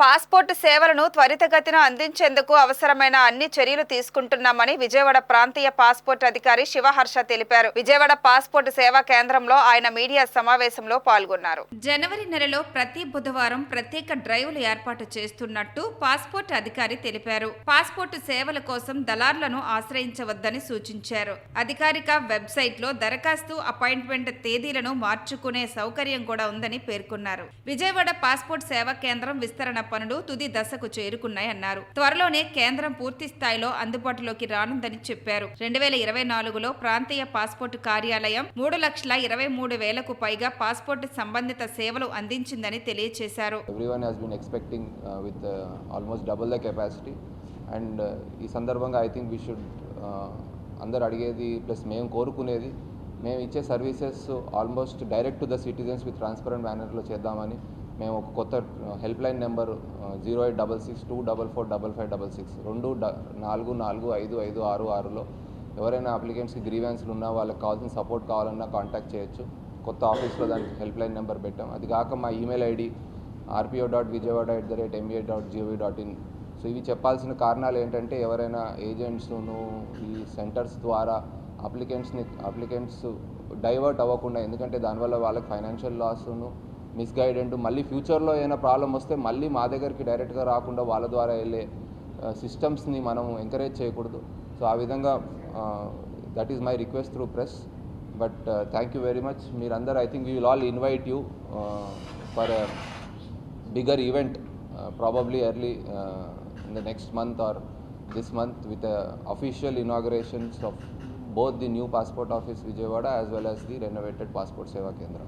Passport సేవలను త్వరితగతిన అందించేందుకు అవసరమైన అన్ని చర్యలు తీసుకుంటున్నామని విజయవాడ ప్రాంతీయ పాస్పోర్ట్ అధికారి శివహర్ష తెలిపారు. విజయవాడ పాస్పోర్ట్ సేవా కేంద్రంలో ఆయన మీడియా సమావేశంలో పాల్గొన్నారు. జనవరి నెలలో ప్రతి బుధవారం ప్రత్యేక డ్రైవ్లు ఏర్పాటు చేస్తున్నట్టు పాస్పోర్ట్ అధికారి తెలిపారు. పాస్పోర్ట్ సేవల కోసం దళార్లను ఆశ్రయించవద్దని సూచించారు. అధికారిక వెబ్సైట్ లో దరఖాస్తు అపాయింట్మెంట్ తేదీలను మార్చుకునే సౌకర్యం కూడా ఉందని పేర్కొన్నారు. విజయవాడ పాస్పోర్ట్ సేవా కేంద్రం విస్తరణ పనులు తుది దశకు చేరుకున్నాయన్నారు. త్వరలోనే కేంద్రం పూర్తి స్థాయిలో అందుబాటులోకి రానుందని చెప్పారు. 2024లో ప్రాంతీయ పాస్పోర్టు కార్యాలయం 3,23,000కు పైగా పాస్పోర్టు సంబంధిత సేవలు అందించిందని తెలియజేశారు. Everyone has been expecting with almost double the capacity and ఈ సందర్భంగా I think we should అందరు అడిగేది ప్లస్ మేము కోరుకునేది మేము ఇచ్చే services almost direct to the citizens with transparent మేనర్లో చేద్దామని మేము ఒక కొత్త హెల్ప్ లైన్ నెంబర్ 0866245556 244556 ఎవరైనా అప్లికెంట్స్కి గ్రీవెన్స్లు ఉన్నా వాళ్ళకి కావాల్సిన సపోర్ట్ కావాలన్నా కాంటాక్ట్ చేయొచ్చు. కొత్త ఆఫీస్లో దానికి హెల్ప్ లైన్ నెంబర్ పెట్టాం. అది కాక మా ఈమెయిల్ ఐడి rpo.vijayawada@mba.gov.in. సో ఇవి చెప్పాల్సిన కారణాలు ఏంటంటే ఎవరైనా ఏజెంట్స్ను ఈ సెంటర్స్ ద్వారా అప్లికెంట్స్ డైవర్ట్ అవ్వకుండా, ఎందుకంటే దానివల్ల వాళ్ళకి ఫైనాన్షియల్ లాస్ను మిస్గైడెంట్ మళ్ళీ ఫ్యూచర్లో ఏమైనా ప్రాబ్లం వస్తే మళ్ళీ మా దగ్గరికి డైరెక్ట్గా రాకుండా వాళ్ళ ద్వారా వెళ్ళే సిస్టమ్స్ని మనం ఎంకరేజ్ చేయకూడదు. సో ఆ విధంగా that is my request through press. But thank you very much. మీరందరూ I think we will all invite you for a bigger event probably early in the next month or this month with the official inaugurations of both the new passport office Vijayawada as well as the renovated passport seva kendra.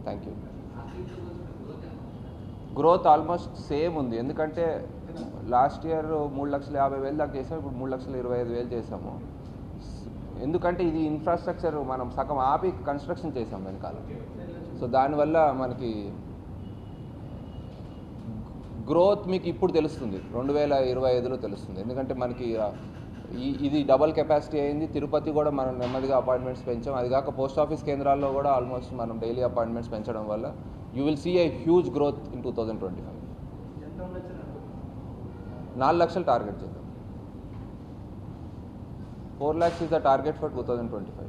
Thank you. Growth almost same ఉంది, ఎందుకంటే last year 3,50,000 దాకా చేసాము, ఇప్పుడు 3,25,000 చేసాము. ఎందుకంటే ఇది infrastructure మనం సగం ఆపి కన్స్ట్రక్షన్ చేసాం వెనకాల. సో దానివల్ల మనకి గ్రోత్ మీకు ఇప్పుడు తెలుస్తుంది, 2025లో తెలుస్తుంది. ఎందుకంటే మనకి ఇది డబల్ కెపాసిటీ అయింది. తిరుపతి కూడా మనం నెమ్మదిగా అపాయింట్మెంట్స్ పెంచాం. అది కాక పోస్ట్ ఆఫీస్ కేంద్రాల్లో కూడా ఆల్మోస్ట్ మనం డైలీ అపాయింట్మెంట్స్ పెంచడం వల్ల you will see a huge growth in 2025. 4 లక్షలు టార్గెట్ చేద్దాం. 4 lakhs is the target for 2025.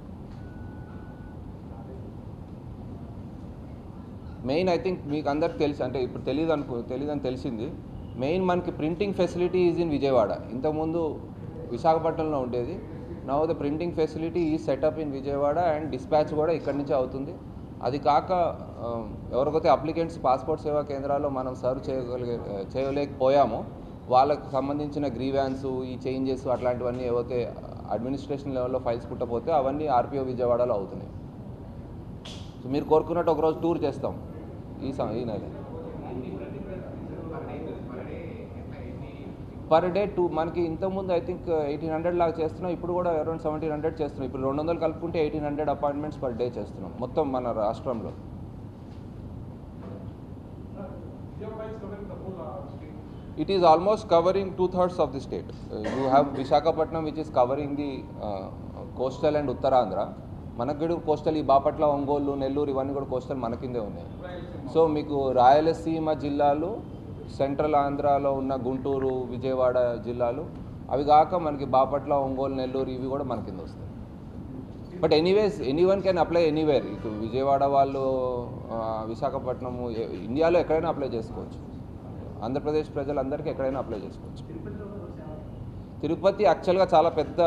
Main I think మీకు అందరికి తెలుసు, అంటే ఇప్పుడు తెలియదని తెలిసింది. మెయిన్ మనకి printing facility is in Vijayawada. ఇంతకుముందు విశాఖపట్నంలో ఉండేది. Now the printing facility is setup in Vijayawada and dispatch కూడా ఇక్కడి నుంచే అవుతుంది. అది కాక ఎవరికైతే అప్లికెంట్స్ పాస్పోర్ట్ సేవా కేంద్రాల్లో మనం సర్వ్ చేయలేకపోయామో వాళ్ళకు సంబంధించిన గ్రీవాన్స్, ఈ చేంజెస్ అట్లాంటివన్నీ ఏవైతే అడ్మినిస్ట్రేషన్ లెవెల్లో ఫైల్స్ పుట్టపోతే అవన్నీ ఆర్పిఓ విజయవాడలో అవుతున్నాయి. సో మీరు కోరుకున్నట్టు ఒకరోజు టూర్ చేస్తాం ఈ నెల. పర్ డే మనకి ఇంతకుముందు ఐ థింక్ 1,800 లాగా చేస్తున్నాం. ఇప్పుడు కూడా అరౌండ్ 1,700 చేస్తున్నాం. ఇప్పుడు 200 కలుపుకుంటే 1,800 అపాయింట్మెంట్స్ పర్ డే చేస్తున్నాం మొత్తం మన రాష్ట్రంలో. It is almost covering 2/3 of the state. You have Visakhapatnam which is covering the coastal and Uttarandhra. మనకు కూడా కోస్టల్ ఈ బాపట్ల, ఒంగోలు, నెల్లూరు ఇవన్నీ కూడా కోస్టల్ మన కిందే ఉన్నాయి. సో మీకు రాయలసీమ జిల్లాలు, సెంట్రల్ ఆంధ్రాలో ఉన్న గుంటూరు, విజయవాడ జిల్లాలు, అవి కాక మనకి బాపట్ల, ఒంగోలు, నెల్లూరు ఇవి కూడా మన కింద వస్తాయి. But anyways anyone can apply anywhere. ఇటు విజయవాడ వాళ్ళు, విశాఖపట్నము, ఇండియాలో ఎక్కడైనా అప్లై చేసుకోవచ్చు. ఆంధ్రప్రదేశ్ ప్రజలందరికీ ఎక్కడైనా అప్లై చేసుకోవచ్చు. తిరుపతి యాక్చువల్గా చాలా పెద్ద,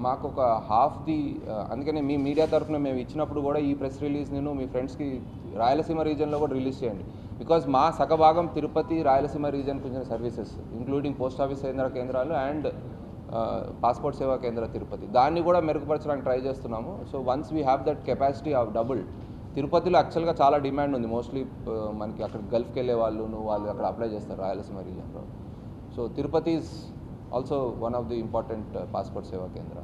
మాకు ఒక హాఫ్ ది, అందుకని మీ మీడియా తరఫున మేము ఇచ్చినప్పుడు కూడా ఈ ప్రెస్ రిలీజ్ నేను మీ ఫ్రెండ్స్కి రాయలసీమ రీజన్లో కూడా రిలీజ్ చేయండి. బికాజ్ మా సగభాగం తిరుపతి, రాయలసీమ రీజన్కి వచ్చిన సర్వీసెస్ ఇంక్లూడింగ్ పోస్ట్ ఆఫీస్ కేంద్రాలు అండ్ పాస్పోర్ట్ సేవా కేంద్ర తిరుపతి, దాన్ని కూడా మెరుగుపరచడానికి ట్రై చేస్తున్నాము. So once we have that capacity of double. తిరుపతిలో యాక్చువల్గా చాలా డిమాండ్ ఉంది. మోస్ట్లీ మనకి అక్కడ గల్ఫ్కి వెళ్ళే వాళ్ళు అక్కడ అప్లై చేస్తారు రాయలసీమ రీజన్లో. So Tirupati is also one of the important passport Seva Kendra.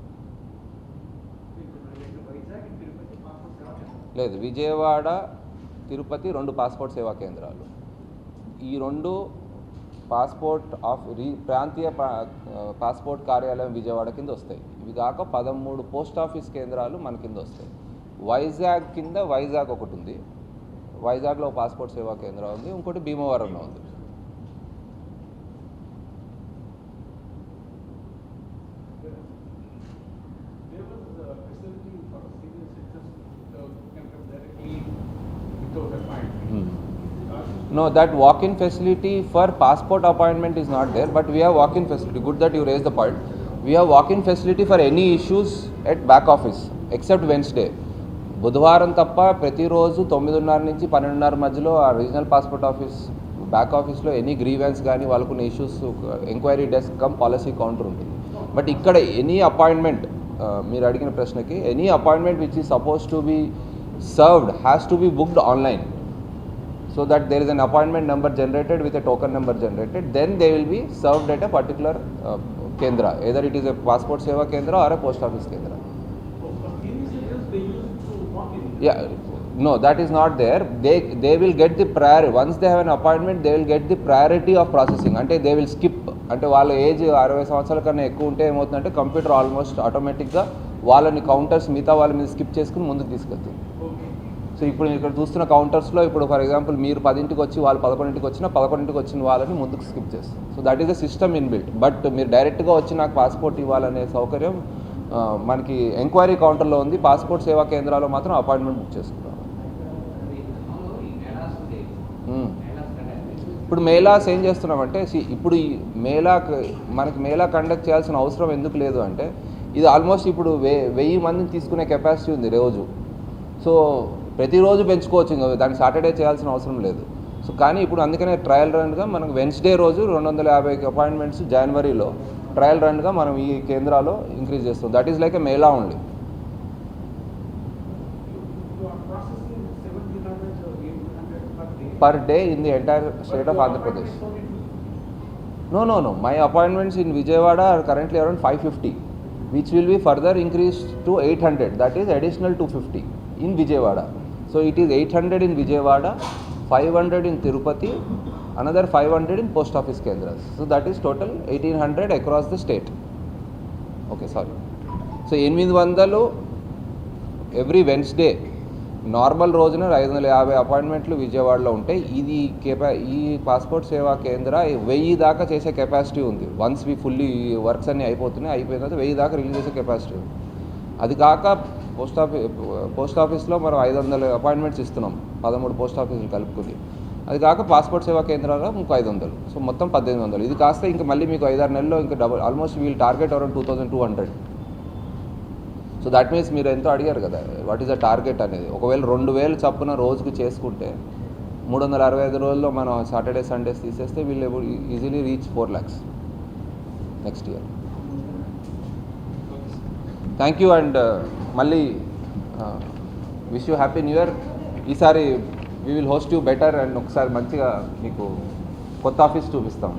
లేదు, విజయవాడ, తిరుపతి 2 పాస్పోర్ట్ సేవా కేంద్రాలు. ఈ 2 ప్రాంతీయ పాస్పోర్ట్ కార్యాలయం విజయవాడ కింద వస్తాయి. ఇవి కాక 13 పోస్ట్ ఆఫీస్ కేంద్రాలు మన కింద వస్తాయి. వైజాగ్ కింద వైజాగ్ ఒకటి ఉంది. వైజాగ్లో పాస్పోర్ట్ సేవా కేంద్రం ఉంది, ఇంకోటి భీమవరంలో ఉంది. No, that walk-in facility for passport appointment is not there, but we have walk-in facility. Good that you raised the point. We have walk-in facility for any issues at back office, except Wednesday. బుధవారం తప్ప ప్రతిరోజు 9:30 నుంచి 12:30 మధ్యలో ఆ regional passport office back ఆఫీస్లో any grievance కానీ వాళ్ళకున్న issues enquiry desk come policy counter ఉంటుంది. బట్ ఇక్కడ ఎనీ అపాయింట్మెంట్ మీరు అడిగిన ప్రశ్నకి any appointment which is suppose to be served has to be booked online. So that there is an appointment number generated with a token number generated, then they will be served at a particular kendra, either it is a passport seva kendra or a post office kendra. Yeah, no, that is not there. They will get the priority. Once they have an appointment, they will get the priority of processing. Ante they will skip. అంటే వాళ్ళ age 60 సంవత్సరాల కన్నా ఎక్కువ ఉంటే ఏమవుతుందంటే computer almost ఆటోమేటిక్గా వాళ్ళని counters మిగతా వాళ్ళ మీద స్కిప్ చేసుకుని ముందుకు తీసుకెళ్తుంది. సో ఇప్పుడు ఇక్కడ చూస్తున్న కౌంటర్స్లో ఇప్పుడు ఫర్ ఎగ్జాంపుల్ మీరు 10ంటికి వచ్చి వాళ్ళు 11ంటికి వచ్చినా 11ంటికి వచ్చిన వాళ్ళని ముందుకు స్కిప్ చేస్తారు. So that is the system in built. But మీరు డైరెక్ట్గా వచ్చి నాకు పాస్పోర్ట్ ఇవ్వాలనే సౌకర్యం మనకి ఎంక్వైరీ కౌంటర్లో ఉంది. పాస్పోర్ట్ సేవా కేంద్రాల్లో మాత్రం అపాయింట్మెంట్ బుక్ చేసుకున్నాం. ఇప్పుడు మేళాస్ ఏం చేస్తున్నామంటే ఇప్పుడు ఈ మనకి మేళా కండక్ట్ చేయాల్సిన అవసరం ఎందుకు లేదు అంటే ఇది ఆల్మోస్ట్ ఇప్పుడు 1000 మందిని తీసుకునే కెపాసిటీ ఉంది రోజు. సో ప్రతిరోజు పెంచుకోవచ్చు, ఇంకా దానికి సాటర్డే చేయాల్సిన అవసరం లేదు. సో కానీ ఇప్పుడు అందుకనే ట్రయల్ రన్గా మనకు వెన్స్డే రోజు 250 అపాయింట్మెంట్స్ జనవరిలో ట్రయల్ రన్గా మనం ఈ కేంద్రాల్లో ఇంక్రీజ్ చేస్తాం. That is like a Mela only. per day in the entire state of Andhra Pradesh. No. My appointments in Vijayawada are currently around 550, which will be further increased to 800. That is additional 250 in Vijayawada. So it is 800 in Vijayawada, 500 in Tirupati, another 500 in post office kendras. So that is total 1800 across the state. Okay, sorry. So 800 every Wednesday. Normal రోజున 550 అపాయింట్మెంట్లు విజయవాడలో ఉంటాయి. ఈ passport Seva కేంద్ర 1000 దాకా చేసే capacity ఉంది. Once we fully works అన్నీ అయిపోయిన తర్వాత 1000 దాకా రిలీజ్ చేసే కెపాసిటీ ఉంది. అది కాక పోస్ట్ ఆఫీస్లో మనం 500 అపాయింట్మెంట్స్ ఇస్తున్నాం, 13 పోస్ట్ ఆఫీసులు కలుపుకుని. అది కాక పాస్పోర్ట్ సేవా కేంద్రాల్లో ఇంకో 500, సో మొత్తం 1800. ఇది కాస్త ఇంకా మళ్ళీ మీకు 5-6 నెలల్లో ఇంకా double, almost we'll target around 2200. So that means మీరు ఎంతో అడిగారు కదా వాట్ ఈస్ ద టార్గెట్ అనేది. ఒకవేళ 2000 చప్పున రోజుకు చేసుకుంటే 365 రోజుల్లో మనం సాటర్డే సండేస్ తీసేస్తే వీళ్ళు easily reach 4 lakhs next year. Thank you and మళ్ళీ wish you happy new year. ఈసారి we will host you better and ఒకసారి మంచిగా మీకు కొత్త ఆఫీస్ చూపిస్తాం.